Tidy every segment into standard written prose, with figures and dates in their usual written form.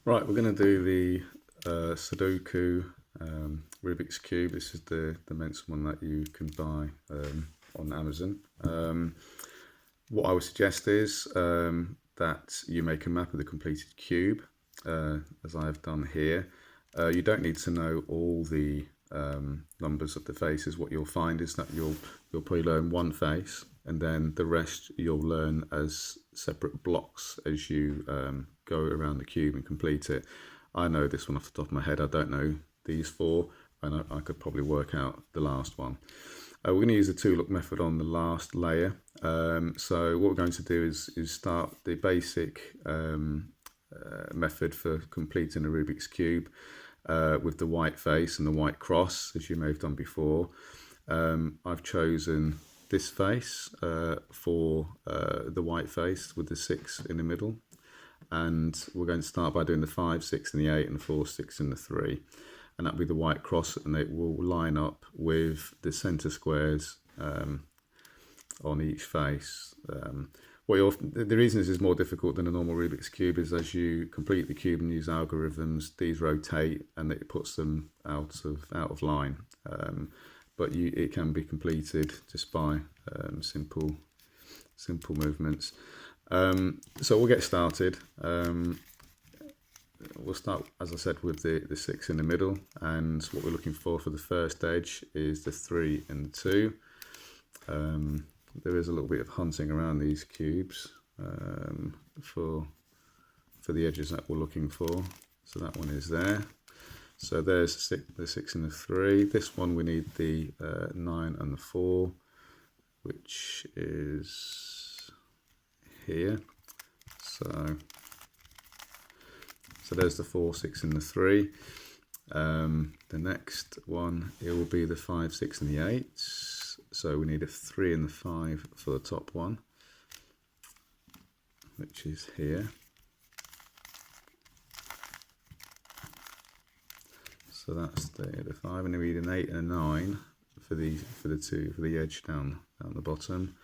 Right, we're going to do the Sudoku Rubik's Cube. This is the Mensa one that you can buy on Amazon. What I would suggest is that you make a map of the completed cube, as I have done here. You don't need to know all the numbers of the faces. What you'll find is that you'll probably learn one face, and then the rest you'll learn as separate blocks as you go around the cube and complete it. I know this one off the top of my head. I don't know these four, and I could probably work out the last one. We're going to use the two-look method on the last layer. So what we're going to do is start the basic method for completing a Rubik's Cube with the white face and the white cross, as you may have done before. I've chosen this face for the white face with the 6 in the middle, and we're going to start by doing the 5, 6 and the 8 and 4, 6 and the 3, and that'll be the white cross, and it will line up with the center squares on each face. The reason this is more difficult than a normal Rubik's Cube is as you complete the cube and use algorithms, these rotate and it puts them out of line. But it can be completed just by simple movements. So we'll get started. We'll start, as I said, with the 6 in the middle, and what we're looking for the first edge is the 3 and the 2. There is a little bit of hunting around these cubes for the edges that we're looking for. So that one is there. So there's the 6 and the 3. This one we need the 9 and the 4, which is here. So there's the 4, 6 and the 3. The next one, it will be the 5, 6 and the 8. So we need a 3 and the 5 for the top one, which is here. So that's the 5, and then we need an 8 and a 9 for the 2 for the edge down the bottom,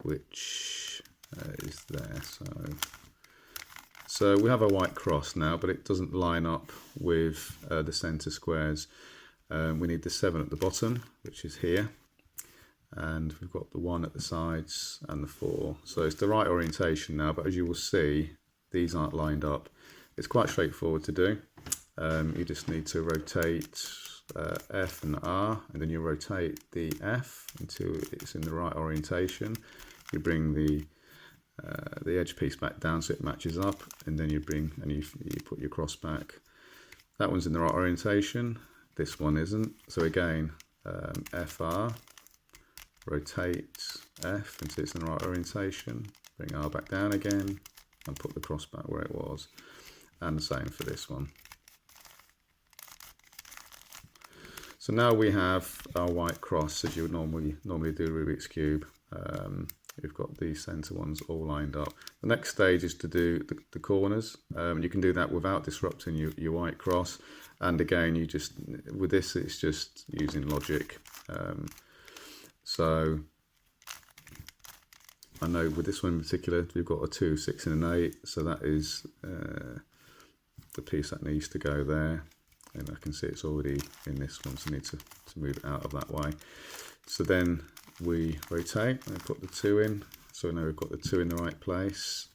which is there. So we have a white cross now, but it doesn't line up with the center squares. We need the 7 at the bottom, which is here, and we've got the 1 at the sides and the 4. So it's the right orientation now, but as you will see, these aren't lined up. It's quite straightforward to do. You just need to rotate F and R, and then you rotate the F until it's in the right orientation. You bring the edge piece back down so it matches up, and then you put your cross back. That one's in the right orientation, this one isn't. So again, FR, rotate F until it's in the right orientation, bring R back down again, and put the cross back where it was. And the same for this one. So now we have our white cross as you would normally do Rubik's Cube. We've got these center ones all lined up. The next stage is to do the corners. You can do that without disrupting your white cross. And again, with this, it's just using logic. So I know with this one in particular, we've got a 2, 6 and an 8. So that is the piece that needs to go there. And I can see it's already in this one, so I need to move it out of that way. So then we rotate and put the 2 in. So now we've got the 2 in the right place.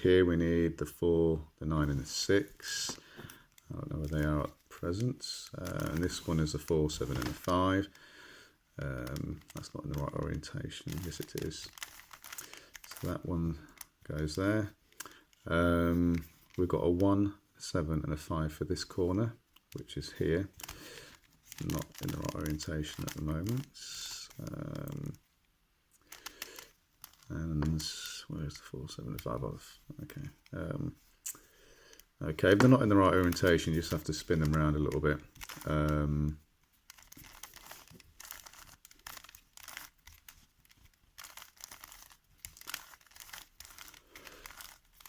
Here we need the 4, the 9 and the 6. I don't know where they are at present. And this one is a 4, 7 and a 5. That's not in the right orientation. Yes, it is. So that one goes there. We've got a 1, 7 and a 5 for this corner, which is here, not in the right orientation at the moment. And where's the 4, 7 and 5 off? Okay. Okay, if they're not in the right orientation, you just have to spin them around a little bit.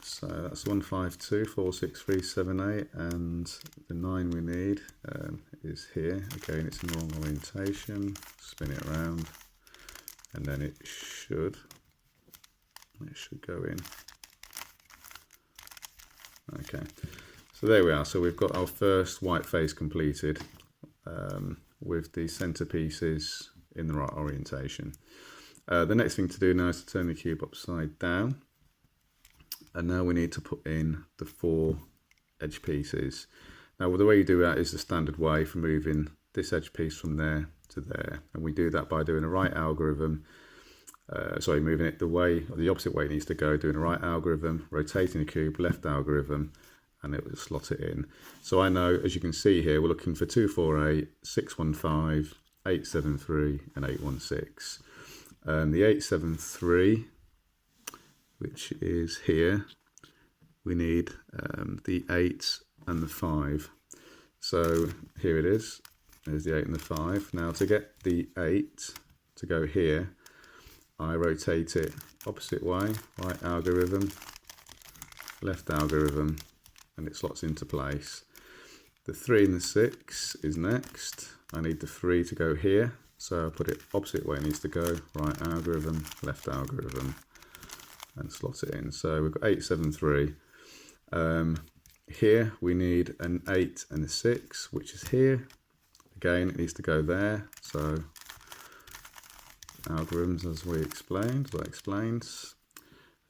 So that's 1, 5, 2, 4, 6, 3, 7, 8, and the 9 we need is here. Again, it's in the wrong orientation. Spin it around, and then it should go in. Okay, So there we are. So we've got our first white face completed with the center pieces in the right orientation. The next thing to do now is to turn the cube upside down. And now we need to put in the 4 edge pieces. Now the way you do that is the standard way for moving this edge piece from there to there. And we do that by doing a right algorithm. Moving it the opposite way it needs to go, doing a right algorithm, rotating the cube, left algorithm, and it will slot it in. So I know, as you can see here, we're looking for 248, 615, 873, and 816. The 873, which is here, we need the 8 and the 5. So here it is. There's the 8 and the 5. Now to get the 8 to go here, I rotate it opposite way, right algorithm, left algorithm, and it slots into place. The 3 and the 6 is next. I need the 3 to go here, so I put it opposite way it needs to go, right algorithm, left algorithm, and slot it in. So we've got 873. Here we need an 8 and a 6, which is here. Again, it needs to go there, so algorithms as I explained.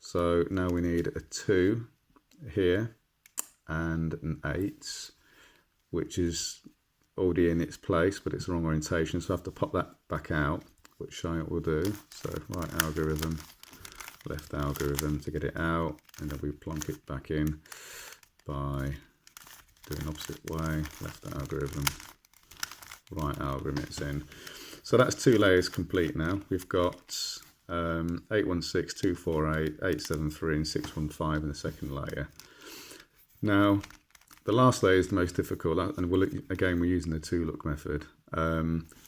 So now we need a 2 here and an 8, which is already in its place, but it's the wrong orientation, so I have to pop that back out, which I will do. So right algorithm, left algorithm to get it out, and then we plonk it back in by doing opposite way, left algorithm, right algorithm, it's in. So that's 2 layers complete now. We've got 816, 248, 873 and 615 in the second layer. Now the last layer is the most difficult, and we're using the 2-look method.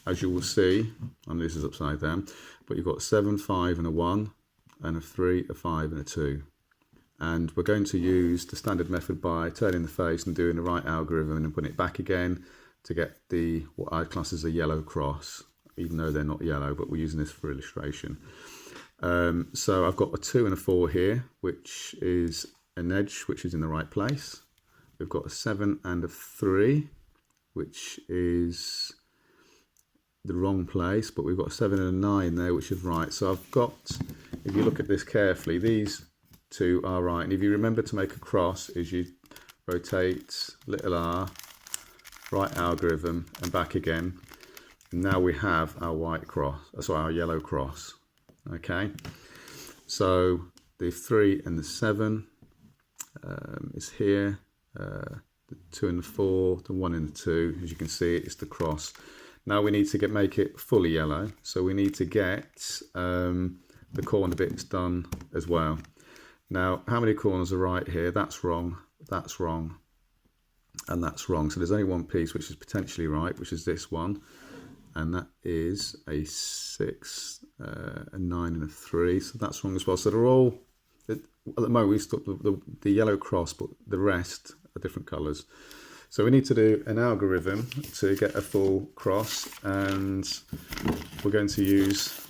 As you will see, and this is upside down, but you've got 7, 5 and a 1, and a 3, a 5 and a 2. And we're going to use the standard method by turning the face and doing the right algorithm and then putting it back again to get what I class as a yellow cross, even though they're not yellow, but we're using this for illustration. So I've got a 2 and a 4 here, which is an edge which is in the right place. We've got a 7 and a 3, which is the wrong place, but we've got a 7 and a 9 there, which is right. So I've got, if you look at this carefully, these 2 are right. And if you remember to make a cross, is you rotate little r, right algorithm, and back again. Now we have our white cross, our yellow cross. Okay, so the 3 and the 7 is here, the 2 and the 4, the 1 and the 2, as you can see, it's the cross. Now we need to make it fully yellow, so we need to get the corner bits done as well. Now, how many corners are right here? That's wrong, and that's wrong. So there's only one piece which is potentially right, which is this one. And that is a 6, a 9 and a 3. So that's wrong as well. So they're all, at the moment we've stuck the yellow cross, but the rest are different colours. So we need to do an algorithm to get a full cross, and we're going to use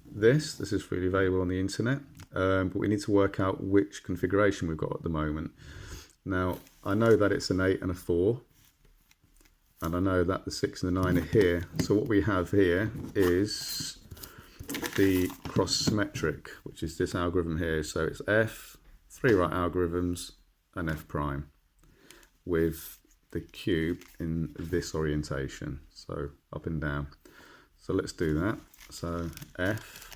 this. This is freely available on the internet, but we need to work out which configuration we've got at the moment. Now, I know that it's an 8 and a 4. And I know that the 6 and the 9 are here. So what we have here is the cross symmetric, which is this algorithm here. So it's F, 3 right algorithms, and F prime, with the cube in this orientation. So up and down. So let's do that. So F,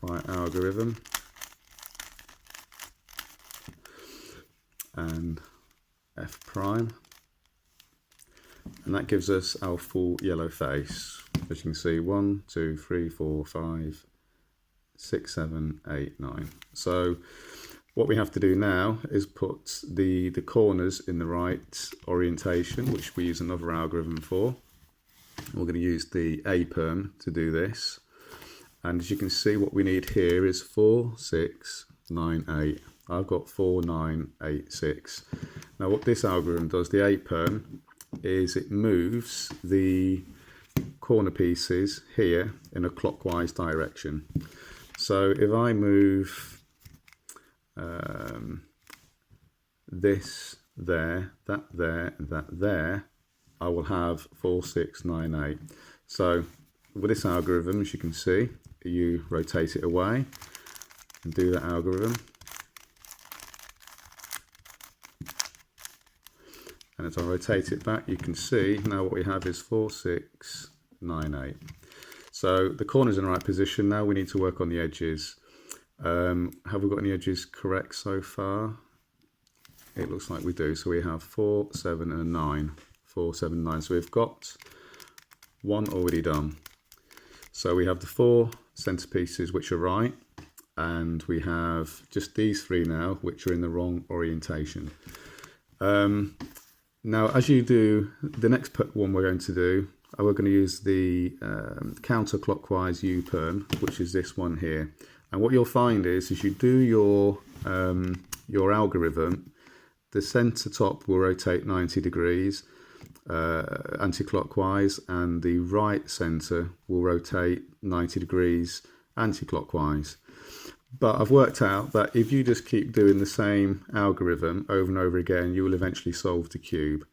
right algorithm, and F prime, and that gives us our full yellow face. As you can see, 1, 2, 3, 4, 5, 6, 7, 8, 9. So what we have to do now is put the corners in the right orientation, which we use another algorithm for. We're going to use the A perm to do this. And as you can see, what we need here is 4, 6, 9, 8. I've got 4, 9, 8, 6. Now what this algorithm does, the A perm, is it moves the corner pieces here in a clockwise direction. So if I move this there, and that there, I will have 4, 6, 9, 8. So with this algorithm, as you can see, you rotate it away and do that algorithm. And as I rotate it back, you can see now what we have is 4, 6, 9, 8. So the corner's in the right position. Now we need to work on the edges. Have we got any edges correct so far? It looks like we do. So we have 4, 7 and a 9. 4, 7, 9. So we've got one already done. So we have the 4 centerpieces which are right, and we have just these 3 now which are in the wrong orientation. Now as you do the next one we're going to do, we're going to use the counterclockwise U-perm, which is this one here. And what you'll find is, as you do your algorithm, the center top will rotate 90 degrees anti-clockwise, and the right center will rotate 90 degrees anti-clockwise. But I've worked out that if you just keep doing the same algorithm over and over again, you will eventually solve the cube.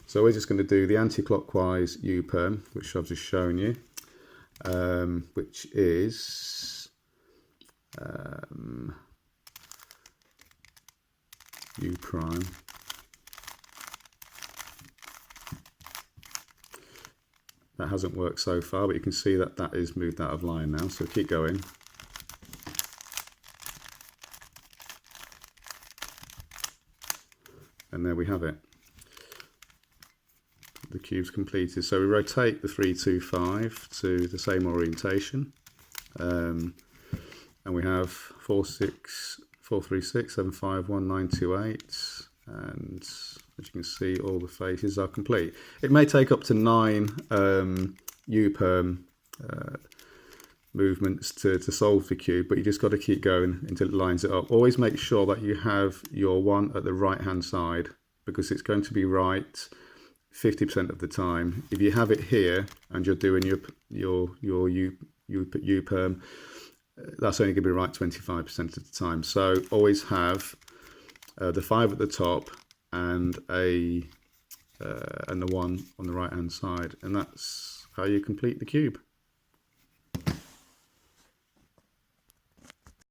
So we're just going to do the anti-clockwise U-perm, which I've just shown you, which is U prime. That hasn't worked so far, but you can see that that is moved out of line now, so keep going. And there we have it. The cube's completed. So we rotate the 3, 2, 5 to the same orientation. And we have 4, 6, 4, 3, 6, 7, 5, 1, 9, 2, 8. And as you can see, all the faces are complete. It may take up to 9 U-perm movements to solve the cube, but you just got to keep going until it lines it up. Always make sure that you have your one at the right hand side, because it's going to be right 50% of the time. If you have it here and you're doing your U-perm, that's only going to be right 25% of the time. So always have the 5 at the top and the 1 on the right hand side, and that's how you complete the cube.